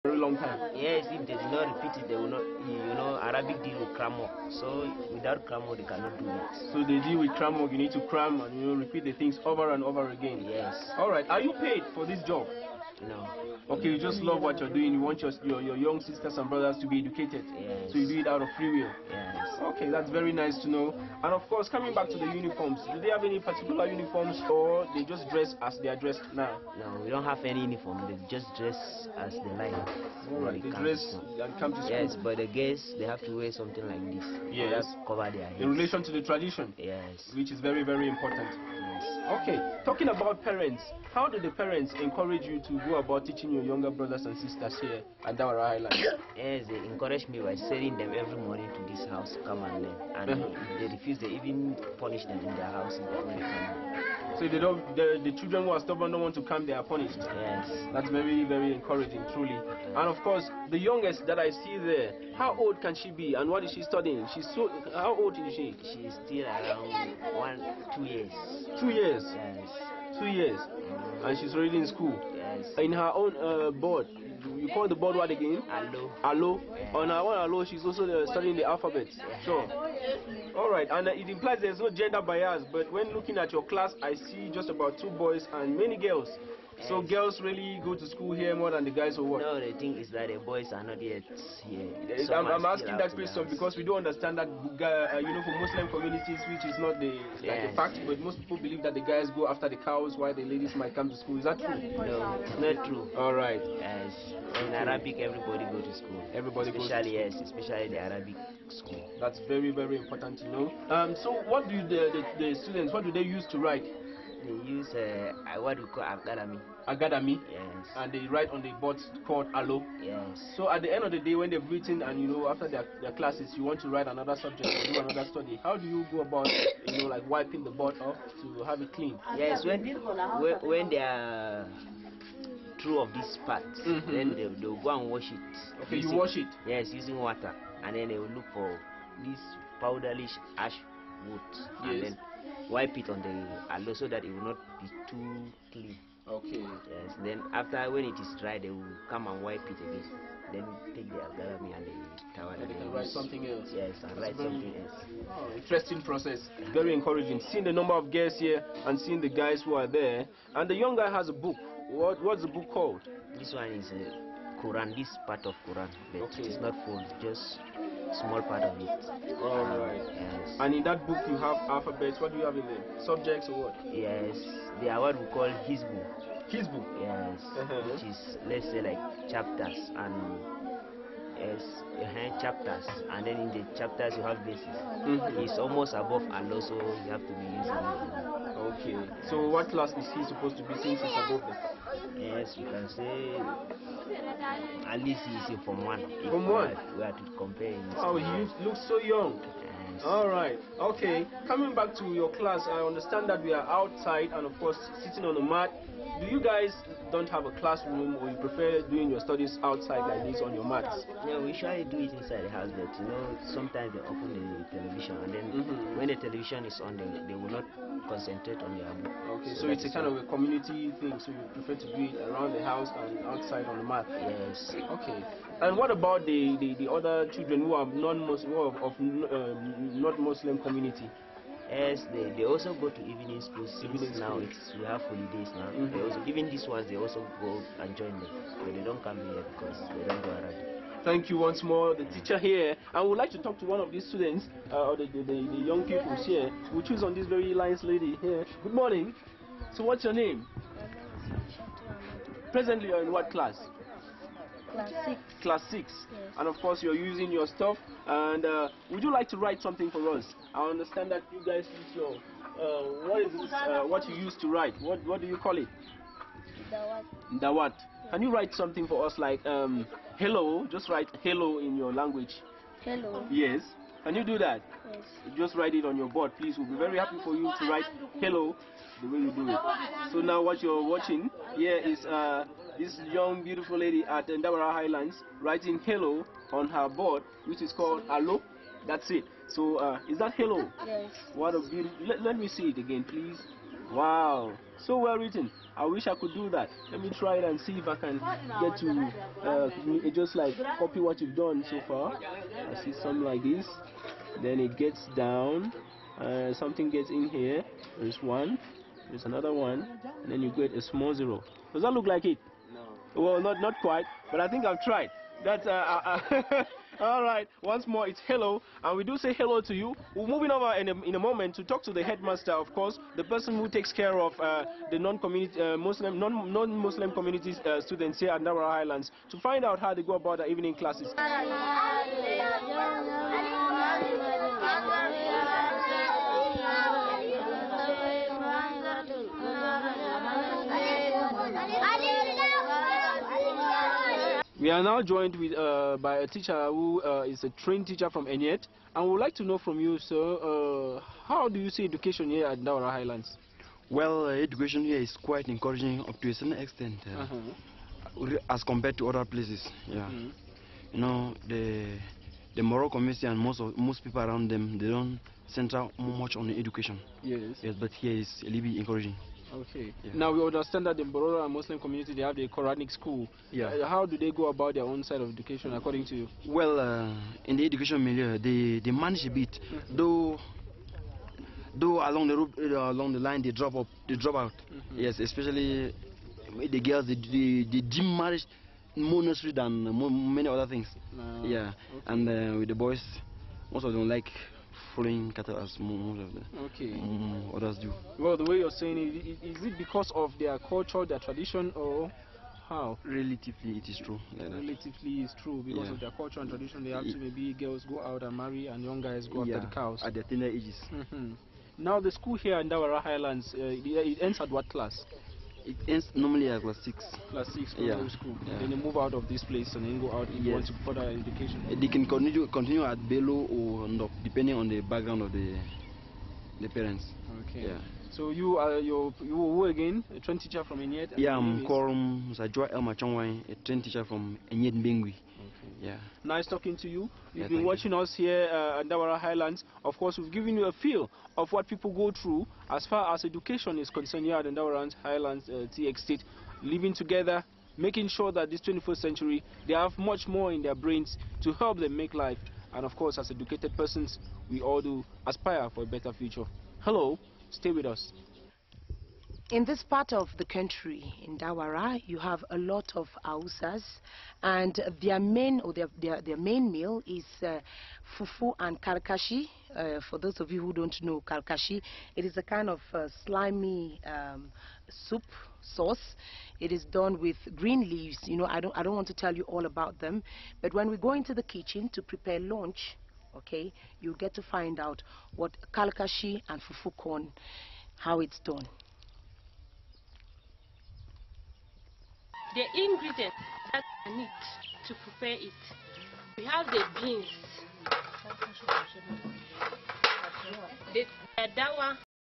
very long time. Yes, if they do not repeat it, they will not, Arabic deal with grammar. So without grammar, they cannot do it. So they deal with grammar. You need to cram and repeat the things over and over again. Yes. All right. Are you paid for this job? No. Okay, you just love what you're doing. You want your young sisters and brothers to be educated. Yes. So you do it out of free will. Yes. Okay, that's very nice to know. And of course, coming back to the uniforms, do they have any particular uniforms or they just dress as they are dressed now? No, we don't have any uniform. They just dress as they like. All right, they dress and come to school. Yes, but the girls, they have to wear something like this. Yes. Cover their heads. In relation to the tradition. Yes. Which is very, very important. Yes. Okay, talking about parents, how do the parents encourage you to go about teaching your younger brothers and sisters here at Ndawara Island? Yes, they encourage me by sending them every morning to this house to come and learn. And if they refuse, they even punish them in their house if they don't come. So if they don't, the children who are stubborn don't want to come, they are punished. Yes. That's very, very encouraging, truly. And of course, the youngest that I see there, how old can she be and what is she studying? How old is she? She is still around 2 years. 2 years? Yes. 2 years. And she's already in school? Yes. In her own board, you call the board what again? Allo. Allo. Yes. On her own allo, she's also studying the alphabet. Yes. Sure. All right, and it implies there's no gender bias, but when looking at your class, I see just about 2 boys and many girls. Yes. So girls really go to school here more than the guys, or what? No, the thing is that the boys are not yet here. I'm asking that question because we don't understand that, for Muslim communities, which is not like a fact, but most people believe that the guys go after the cows while the ladies might come to school. Is that true? No, it's not true. All right. Yes. In Arabic, everybody go to school. Everybody goes to school. Yes, especially the Arabic school. That's very, very important to know. So what do the students, what do they use to write? They use what we call academy. Academy? Yes. And they write on the board called allo? Yes. So at the end of the day, when they've written and after their classes, you want to write another subject or do another study, how do you go about, like wiping the board off to have it clean? Yes, when they are through of this part, then they'll go and wash it. Okay, you wash it? Yes, using water. And then they will look for this powderish ash wood. Yes. And then wipe it on the allo so that it will not be too clean. Okay. Yes. Then after, when it is dry, they will come and wipe it again. Then take the academy and the tower. And they can write something else. Yes, and write something else. Oh, interesting process. Very encouraging. Seeing the number of girls here and seeing the guys who are there. And the young guy has a book. What's the book called? This one is Quran. This part of Quran, but okay. It's not full. Just small part of it. All right. Yes. And in that book you have alphabets. What do you have in there? Subjects or what? Yes. They are what we call Hizbu. Hizbu? Yes. Which is, let's say, like chapters and chapters. And then in the chapters you have bases. It's almost above Allah, so you have to be using it. Okay. So what class is he supposed to be since he's above them? Yes, you can say at least he's in Form 1. Form 1? We have to compare him. Oh, he looks so young. Yes. All right. Okay. Coming back to your class, I understand that we are outside and of course sitting on a mat. Do you guys don't have a classroom, or you prefer doing your studies outside like this on your mats? Yeah, we usually do it inside the house, but sometimes they open the television, and then when the television is on, they will not concentrate on their book. Okay, so it's a kind of a community thing, so you prefer to do it around the house and outside on the mat? Yes. Okay. And what about the other children who are non-Muslim, not Muslim community? Yes, they also go to evening schools. Now we have holidays now. They also, even these ones, they also go and join them. But they don't come here because they don't go around. Thank you once more, the teacher here. I would like to talk to one of these students, or the young people here. We'll choose on this very nice lady here. Good morning. So what's your name? Presently you're in what class? Class 6. Class 6. Yes. And of course you're using your stuff. And would you like to write something for us? I understand that you guys use your what is this, what you used to write? What do you call it? Ndawara. Can you write something for us like hello? Just write hello in your language. Hello. Yes. Can you do that? Yes. Just write it on your board, please. We'll be very happy for you to write hello the way you do it. So now what you're watching here is this young beautiful lady at Ndawara Highlands writing hello on her board, which is called allo. That's it. So is that hello? Yes. What a beautiful. Let me see it again, please. Wow, so well written. I wish I could do that. Let me try it and see if I can get to just like copy what you've done so far. I see something like this. Then it gets down. Something gets in here. There's one. There's another one. And then you get a small zero. Does that look like it? No. Well, not quite. But I think I've tried. That's all right. Once more, it's hello, and we do say hello to you. We're moving over in a moment to talk to the headmaster, of course, the person who takes care of the non-Muslim communities students here at Ndawara Highlands, to find out how they go about their evening classes. We are now joined with, by a teacher who is a trained teacher from Enyet, and we would like to know from you, sir, how do you see education here at Ndawara Highlands? Well, education here is quite encouraging up to a certain extent, as compared to other places. Yeah, you know, the moral community and most people around them, they don't center much on the education. Yes, but here is a little bit encouraging. Okay. Yeah. Now we understand that the Bororo and Muslim community, they have the Quranic school. Yeah. How do they go about their own side of education, according to you? Well, in the education milieu, they manage a bit, though along the line they drop out. Yes, especially the girls, they deem marriage more necessary than many other things. Yeah, okay. And with the boys, most of them like following cattle as most of the others do. Well, the way you're saying it, is it because of their culture, their tradition, or how? Relatively, it is true. Like Relatively, it's true because of their culture and tradition. They have to, maybe girls go out and marry, and young guys go after the cows at their tender ages. Now, the school here in Ndawara Highlands, it ends at what class? It ends normally at class 6. Class 6 primary school. Then they move out of this place and then go out if you want to further education. They can continue at Bello or Ndop, depending on the background of the parents. Okay. Yeah. So you are you who again? A trained teacher from Enyet? Yeah, I'm Korum Sajwa El Machongwai, a trained teacher from Enyet Mbengwi. Yeah. Nice talking to you. You've been watching us here at Ndawara Highlands. Of course, we've given you a feel of what people go through as far as education is concerned here at Ndawara Highlands TX State, living together, making sure that this 21st century, they have much more in their brains to help them make life. And of course, as educated persons, we all do aspire for a better future. Hello, stay with us. In this part of the country, in Ndawara, you have a lot of Hausas, and their main meal is fufu and karkashi. For those of you who don't know karkashi, it is a kind of slimy soup sauce. It is done with green leaves. You know, I don't want to tell you all about them, but when we go into the kitchen to prepare lunch, okay, you get to find out what karkashi and fufu corn, how it's done. The ingredients that I need to prepare it. We have the beans, the dawa,